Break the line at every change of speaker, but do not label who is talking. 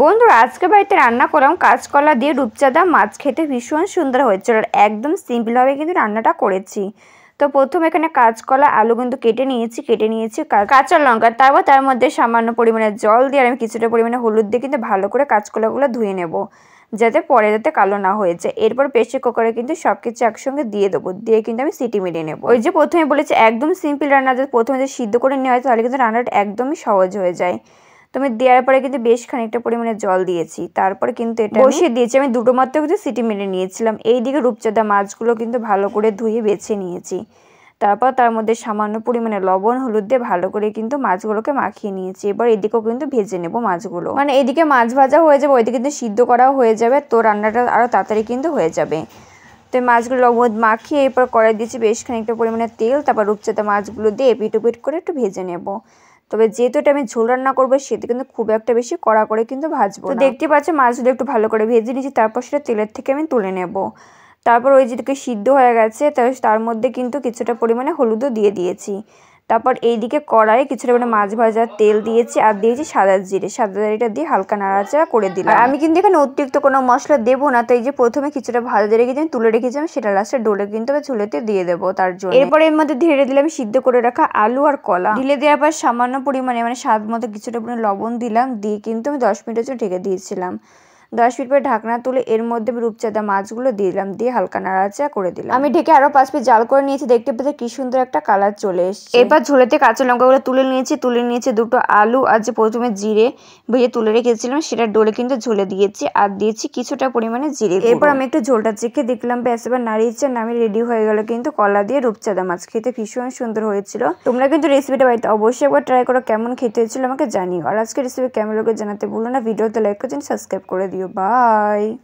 বন্ধুরা আজকে বাড়িতে রান্না করলাম কাঁচকলা দিয়ে রূপচাঁদা মাছ। খেতে ভীষণ সুন্দর হয়েছিল আর একদম সিম্পলভাবে কিন্তু রান্নাটা করেছি। তো প্রথমে এখানে কাঁচকলা আলু কিন্তু কেটে নিয়েছি কাঁচা লঙ্কা, তারপর তার মধ্যে সামান্য পরিমাণে জল দিয়ে আর আমি কিছুটা পরিমাণে হলুদ দিয়ে কিন্তু ভালো করে কাঁচকলাগুলো ধুয়ে নেব, যাতে কালো না হয়ে যায়। এরপর প্রেসার কুকারে কিন্তু সব কিছু একসঙ্গে দিয়ে দেবো, দিয়ে কিন্তু আমি সিটি মেরে নেব। ওই যে প্রথমে বলেছি একদম সিম্পল রান্না, যদি প্রথমে যদি সিদ্ধ করে নেওয়া হয় তাহলে কিন্তু রান্নাটা একদমই সহজ হয়ে যায়। তুমি দেওয়ার পরে কিন্তু বেশ খানিকটা পরিমাণে জল দিয়েছি, তারপরে কিন্তু এটা বসিয়ে দিয়েছি। আমি দুটো মাত্র কিন্তু সিটি মেরে নিয়েছিলাম। এইদিকে রূপচাঁদা মাছগুলো কিন্তু ভালো করে ধুয়ে বেছে নিয়েছি, তারপর তার মধ্যে সামান্য পরিমাণে লবণ হলুদ দিয়ে ভালো করে কিন্তু মাছগুলোকে মাখিয়ে নিয়েছি। এবার এদিকেও কিন্তু ভেজে নেব মাছগুলো, মানে এদিকে মাছ ভাজা হয়ে যাবে, ওইদিকে কিন্তু সিদ্ধ করাও হয়ে যাবে, তো রান্নাটা আরও তাড়াতাড়ি কিন্তু হয়ে যাবে। তো মাছগুলো লবণ মাখিয়ে এরপর কড়াই দিয়েছি বেশ খানিকটা পরিমাণে তেল, তারপর রূপচাঁদা মাছগুলো দিয়ে এপিট ওপিট করে একটু ভেজে নেব। তবে যেহেতু এটা আমি ঝোল রান্না করবো সেটা কিন্তু খুব একটা বেশি কড়া করে কিন্তু ভাজবো। তো দেখতে পাচ্ছ মাছগুলো একটু ভালো করে ভেজে নিয়েছি, তারপর সেটা তেলের থেকে আমি তুলে নেব। তারপর ওই যেদিকে সিদ্ধ হয়ে গেছে তার মধ্যে কিন্তু কিছুটা পরিমাণে হলুদও দিয়ে দিয়েছি। তারপর এইদিকে কড়াইয়ে কিছুটা পরিমাণে মাছ ভাজার তেল দিয়েছি আর দিয়েছি সাদা জিরেটা দিয়ে হালকা নাড়াচাড়া করে দিলাম। আমি কিন্তু এখানে অতিরিক্ত কোনো মশলা দেবো না, তো এই যে প্রথমে কিছুটা ভাজা জিরে কিন্তু আমি তুলে রেখেছিলাম, সেটা লাস্টে ডোলে কিন্তু আমি ঝুলেতে দিয়ে দেবো তার জন্য। এরপর এর মধ্যে ধীরে দিলাম সিদ্ধ করে রাখা আলু আর কলা, ঢেলে দেওয়ার পর সামান্য পরিমাণে মানে স্বাদ মতো কিছুটা পরিমাণে লবণ দিলাম, দিয়ে কিন্তু আমি 10 মিনিটের জন্য ঢেকে দিয়েছিলাম। 10 মিনিট পরে ঢাকনা তুলে এর মধ্যে রূপচাঁদা মাছগুলো দিলাম, দিয়ে হালকা নাড়াচাড়া করে দিলাম। আমি ঢেকে আরো 5 মিনিট জাল করে নিয়েছি, দেখতে পেতে কি সুন্দর একটা কালার চলে এসেছে। এরপর ঝোলেতে কাঁচা লঙ্কাগুলো তুলে নিয়েছি দুটো আলু আর যে প্রথমে জিরে ভেজে তুলে রেখেছিলাম সেটা ডোলে কিন্তু ঝোলে দিয়েছি আর দিয়েছি কিছুটা পরিমাণে জিরে। এরপর আমি একটু ঝোলটা চেখে দেখলাম ব্যাস, এবার নাড়িয়ে নামে রেডি হয়ে গেল কিন্তু কলা দিয়ে রূপচাঁদা মাছ। খেতে ভীষণ সুন্দর হয়েছিল। তোমরা কিন্তু রেসিপিটা বাড়িতে অবশ্যই একবার ট্রাই করো, কেমন খেতে হয়েছিল আমাকে জানিও। আর আজকে রেসিপি কেমন লাগে জানাতে ভুলো না। ভিডিওতে লাইক করে সাবস্ক্রাইব করে দিও। বাই।